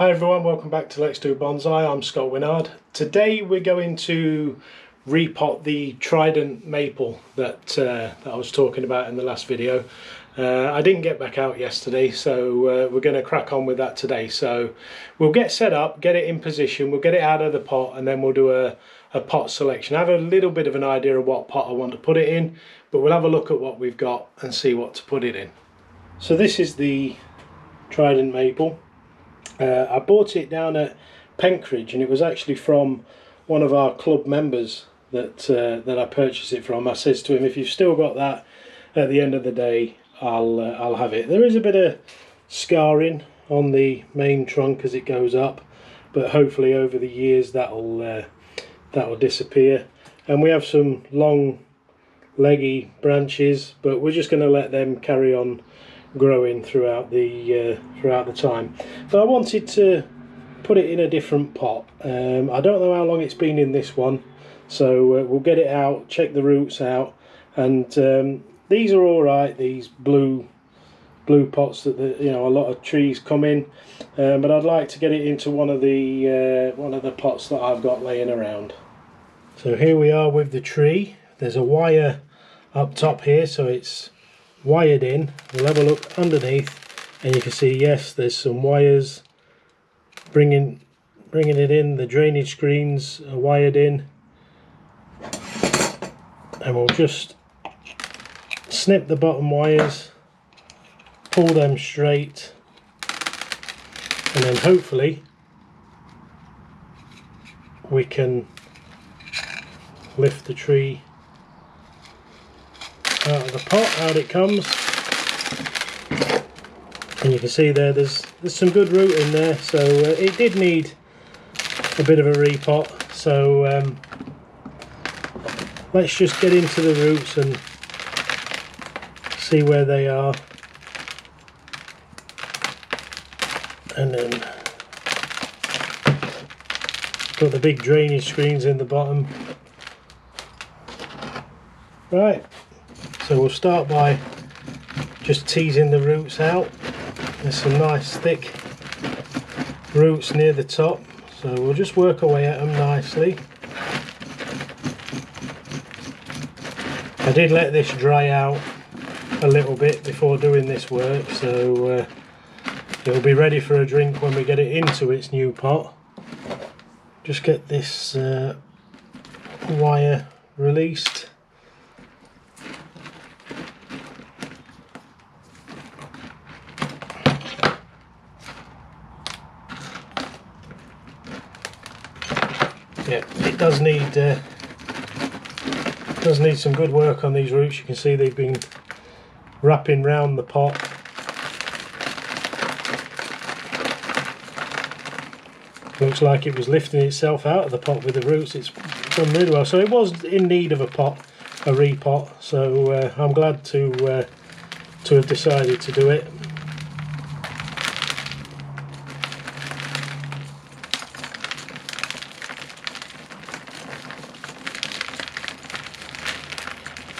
Hi everyone, welcome back to Let's Do Bonsai. I'm Scott Winard. Today we're going to repot the Trident Maple that I was talking about in the last video. I didn't get back out yesterday, so we're going to crack on with that today. So we'll get set up, get it in position, we'll get it out of the pot, and then we'll do a pot selection. I have a little bit of an idea of what pot I want to put it in, but we'll have a look at what we've got and see what to put it in. So this is the Trident Maple. I bought it down at Penkridge, and it was actually from one of our club members that I purchased it from. I says to him, if you've still got that at the end of the day, I'll have it. There is a bit of scarring on the main trunk as it goes up, but hopefully over the years that'll disappear. And we have some long leggy branches, but we're just going to let them carry on growing throughout the time. But I wanted to put it in a different pot. I don't know how long it's been in this one, so we'll get it out, check the roots out, and these are all right, these blue pots that a lot of trees come in, but I'd like to get it into one of the pots that I've got laying around. So here we are with the tree. There's a wire up top here, so it's wired in. We'll have a look underneath, and you can see, yes, there's some wires bringing it in. The drainage screens are wired in, and we'll just snip the bottom wires, pull them straight, and then hopefully we can lift the tree out of the pot. Out it comes, and you can see there's some good root in there, so it did need a bit of a repot. So let's just get into the roots and see where they are, and then put the big drainage screens in the bottom. Right, so we'll start by just teasing the roots out. There's some nice thick roots near the top, so we'll just work away at them nicely. I did let this dry out a little bit before doing this work, so it'll be ready for a drink when we get it into its new pot. Just get this wire released. Yeah, it does need some good work on these roots. You can see they've been wrapping round the pot. Looks like it was lifting itself out of the pot with the roots. It's done really well. So it was in need of a repot. So I'm glad to have decided to do it.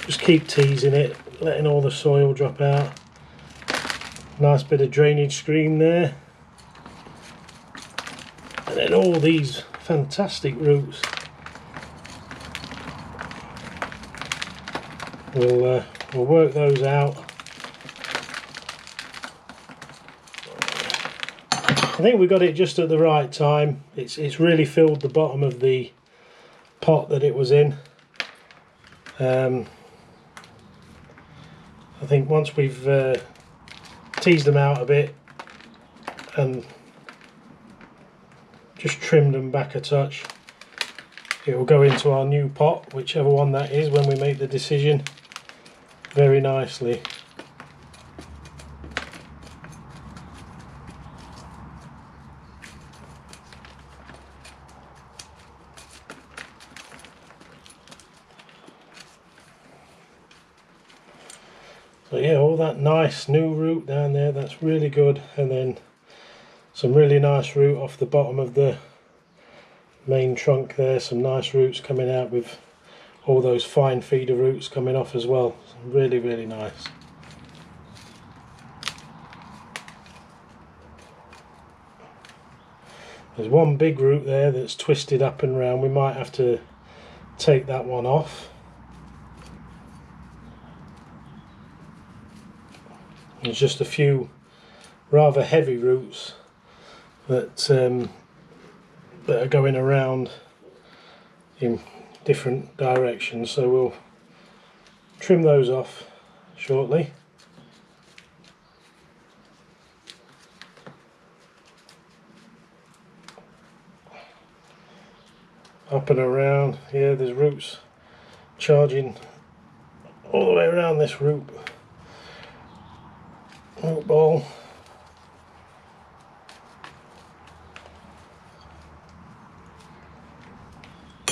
Just keep teasing it, letting all the soil drop out. Nice bit of drainage screen there. And then all these fantastic roots. We'll work those out. I think we got it just at the right time. It's really filled the bottom of the pot that it was in. I think once we've teased them out a bit and just trimmed them back a touch, it will go into our new pot, whichever one that is, when we make the decision, very nicely. So yeah, all that nice new root down there, that's really good, and then some really nice root off the bottom of the main trunk there, some nice roots coming out with all those fine feeder roots coming off as well. Really, really nice. There's one big root there that's twisted up and round. We might have to take that one off. There's just a few rather heavy roots that are going around in different directions, so we'll trim those off shortly. Up and around here, there's roots charging all the way around this root ball.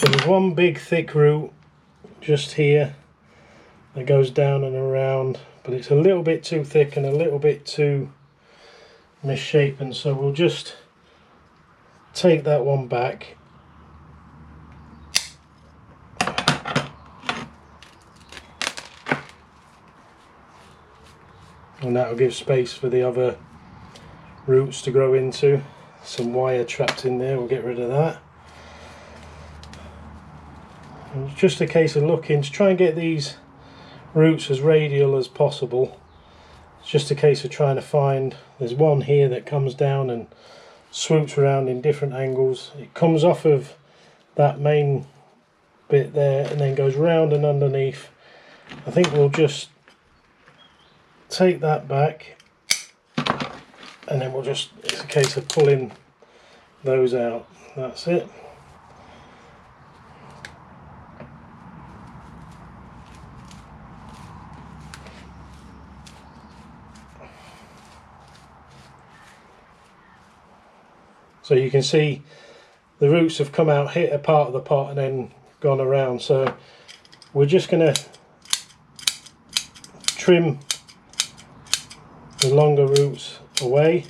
There's one big thick root just here that goes down and around, but it's a little bit too thick and a little bit too misshapen, so we'll just take that one back. And that will give space for the other roots to grow into. Some wire trapped in there, we'll get rid of that. And it's just a case of looking to try and get these roots as radial as possible. It's just a case of trying to find, there's one here that comes down and swoops around in different angles. It comes off of that main bit there and then goes round and underneath. I think we'll just take that back and then it's a case of pulling those out. That's it. So you can see the roots have come out, hit a part of the pot and then gone around, so we're just going to trim the longer roots away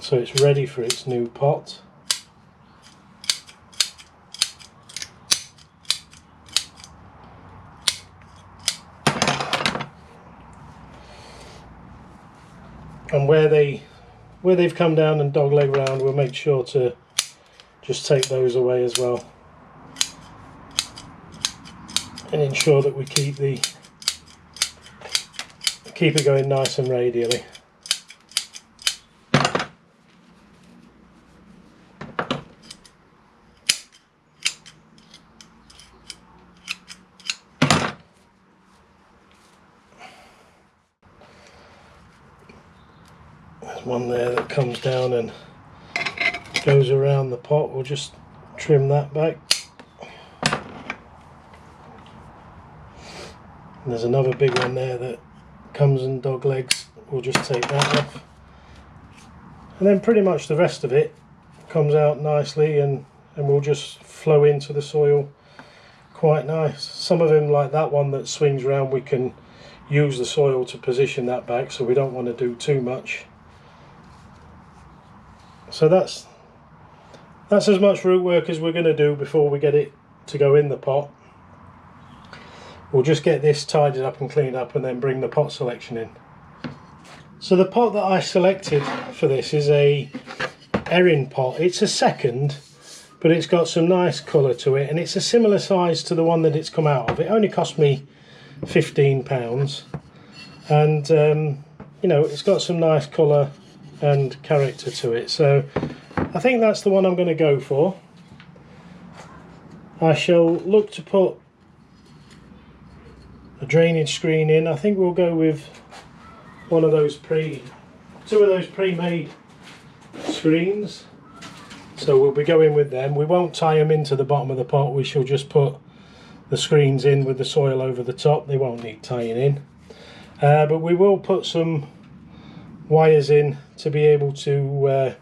so it's ready for its new pot. And where they've come down and dogleg round, we'll make sure to just take those away as well and ensure that we keep it going nice and radially. There's one there that comes down and goes around the pot. We'll just trim that back. And there's another big one there that comes and dog legs. We'll just take that off. And then pretty much the rest of it comes out nicely and will just flow into the soil quite nice. Some of them, like that one that swings around, we can use the soil to position that back, so we don't want to do too much. So that's as much root work as we're going to do before we get it to go in the pot. We'll just get this tidied up and cleaned up and then bring the pot selection in. So the pot that I selected for this is a Erin pot. It's a second, but it's got some nice colour to it, and it's a similar size to the one that it's come out of. It only cost me £15, and you know, it's got some nice colour and character to it, so I think that's the one I'm going to go for. I shall look to put a drainage screen in. I think we'll go with one of those two of those pre-made screens, so we'll be going with them. We won't tie them into the bottom of the pot, we shall just put the screens in with the soil over the top. They won't need tying in, but we will put some wires in to be able to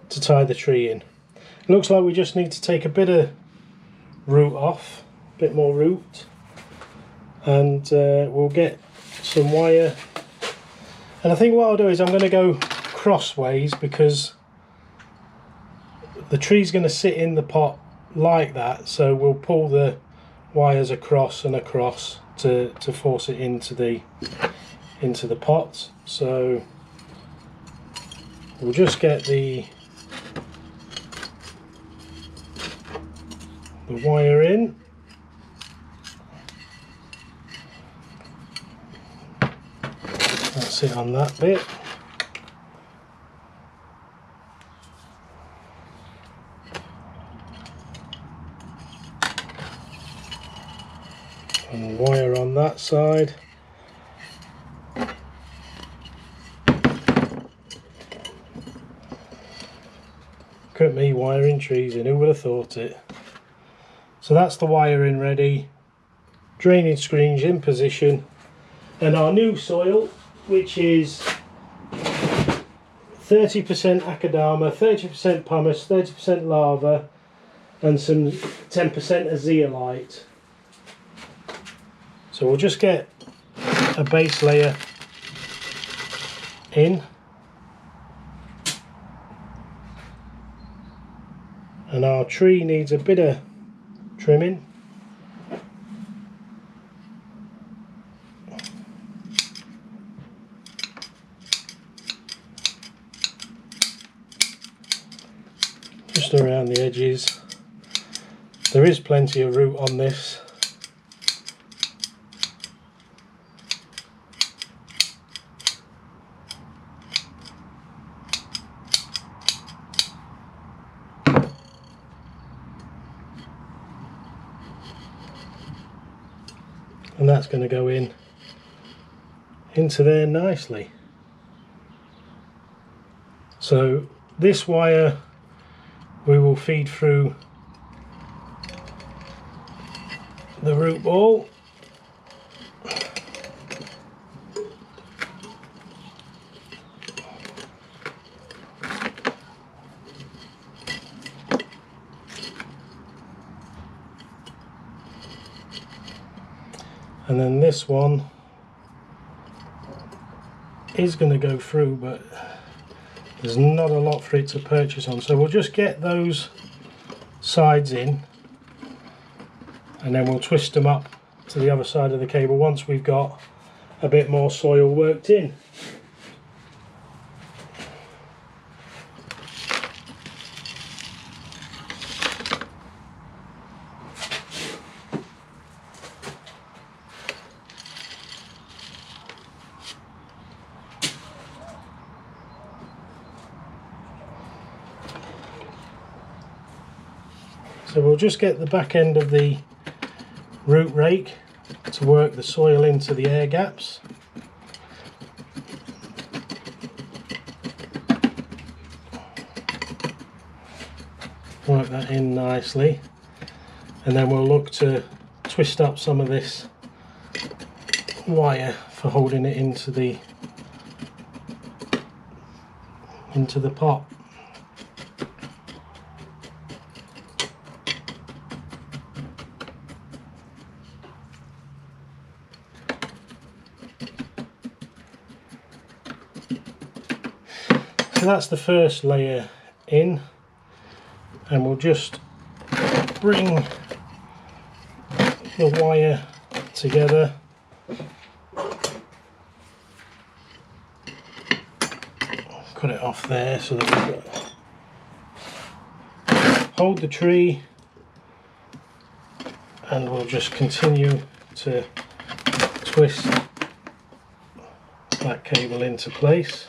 tie the tree in. It looks like we just need to take a bit of root off, a bit more root, and we'll get some wire. And I think what I'll do is I'm going to go crossways, because the tree's going to sit in the pot like that, so we'll pull the wires across and across to force it into the pot. So we'll just get the wire in. That's it on that bit. And wire on that side. Look at me wiring trees in, who would have thought it? So that's the wiring ready, drainage screens in position, and our new soil, which is 30% Akadama, 30% pumice, 30% lava, and some 10% zeolite. So we'll just get a base layer in, and our tree needs a bit of trimming. Just around the edges. There is plenty of root on this. And that's going to go into there nicely. So this wire we will feed through the root ball. And then this one is going to go through, but there's not a lot for it to purchase on. So we'll just get those sides in, and then we'll twist them up to the other side of the cable once we've got a bit more soil worked in. So we'll just get the back end of the root rake to work the soil into the air gaps. Work that in nicely, and then we'll look to twist up some of this wire for holding it into the pot. So that's the first layer in, and we'll just bring the wire together. Cut it off there so that we hold the tree, and we'll just continue to twist that cable into place.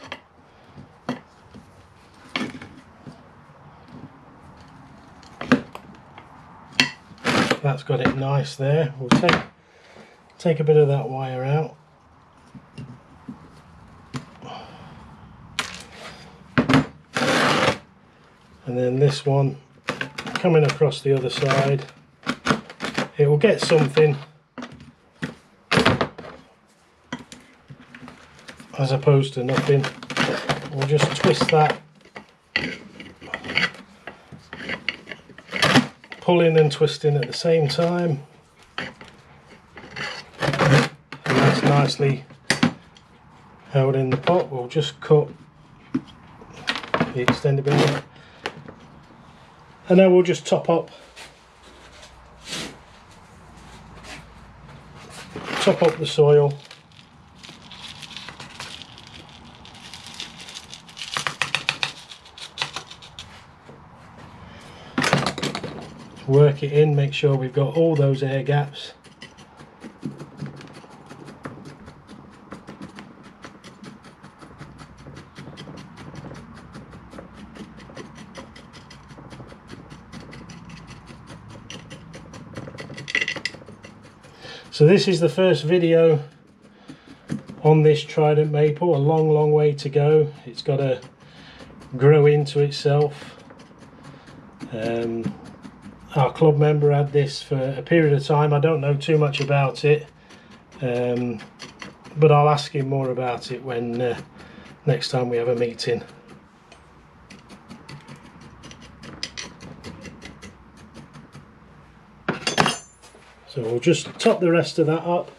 That's got it nice there. We'll take a bit of that wire out. And then this one coming across the other side. It will get something as opposed to nothing. We'll just twist that, pulling and twisting at the same time, and that's nicely held in the pot. We'll just cut the extended bit, and then we'll just top up the soil. work it in, make sure we've got all those air gaps. So this is the first video on this Trident Maple, a long way to go. It's got to grow into itself. Our club member had this for a period of time. I don't know too much about it, but I'll ask him more about it when next time we have a meeting. So we'll just top the rest of that up.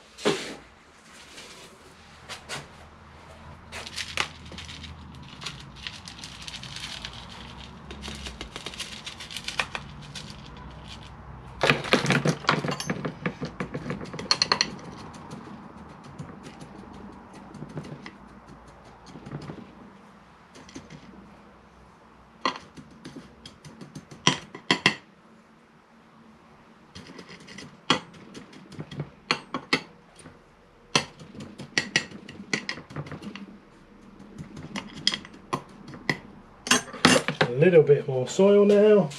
A little bit more soil now.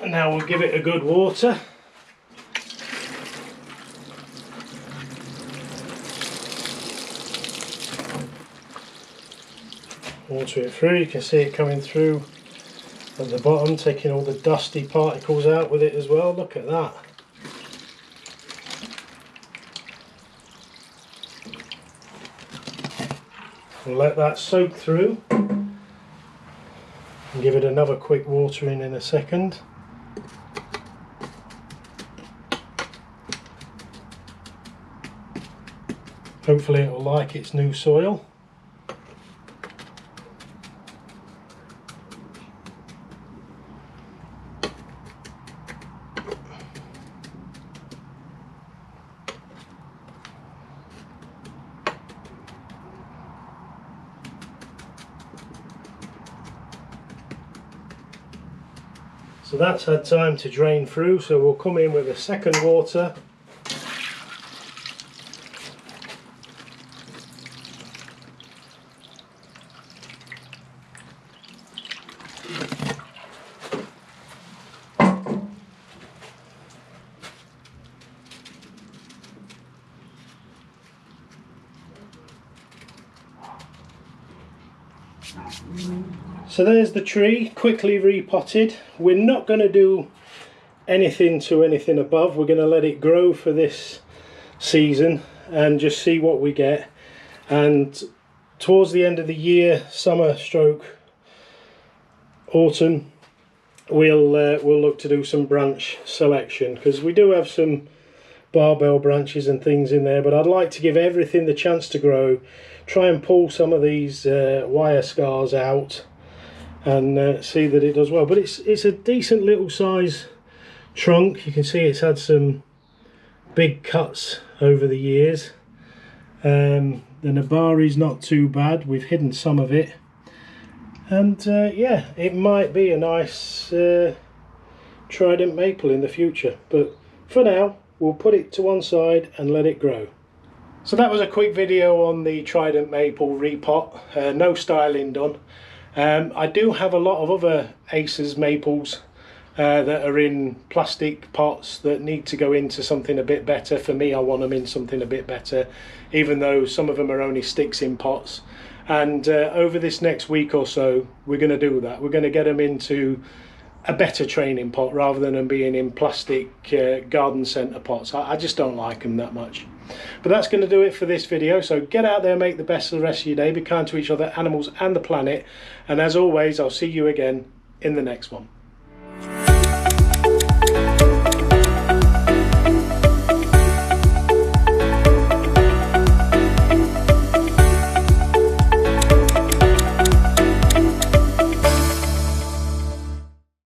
And now we'll give it a good water. Water it through, you can see it coming through at the bottom, taking all the dusty particles out with it as well. Look at that. We'll let that soak through and give it another quick watering in a second. Hopefully it will like its new soil. So that's had time to drain through, so we'll come in with a second water. So there's the tree, quickly repotted. We're not going to do anything to anything above. We're going to let it grow for this season and just see what we get. And towards the end of the year, summer stroke autumn, we'll look to do some branch selection, because we do have some barbell branches and things in there, but I'd like to give everything the chance to grow, try and pull some of these wire scars out and see that it does well. But it's a decent little size trunk. You can see it's had some big cuts over the years. The Nabari's not too bad, we've hidden some of it, and yeah, it might be a nice Trident Maple in the future, but for now we'll put it to one side and let it grow. So that was a quick video on the Trident Maple repot, no styling done. I do have a lot of other Aces maples that are in plastic pots that need to go into something a bit better. For me, I want them in something a bit better, even though some of them are only sticks in pots. And over this next week or so, we're going to do that. We're going to get them into a better training pot rather than them being in plastic garden centre pots. I just don't like them that much. But that's going to do it for this video. So get out there, make the best of the rest of your day, be kind to each other, animals and the planet. And as always, I'll see you again in the next one.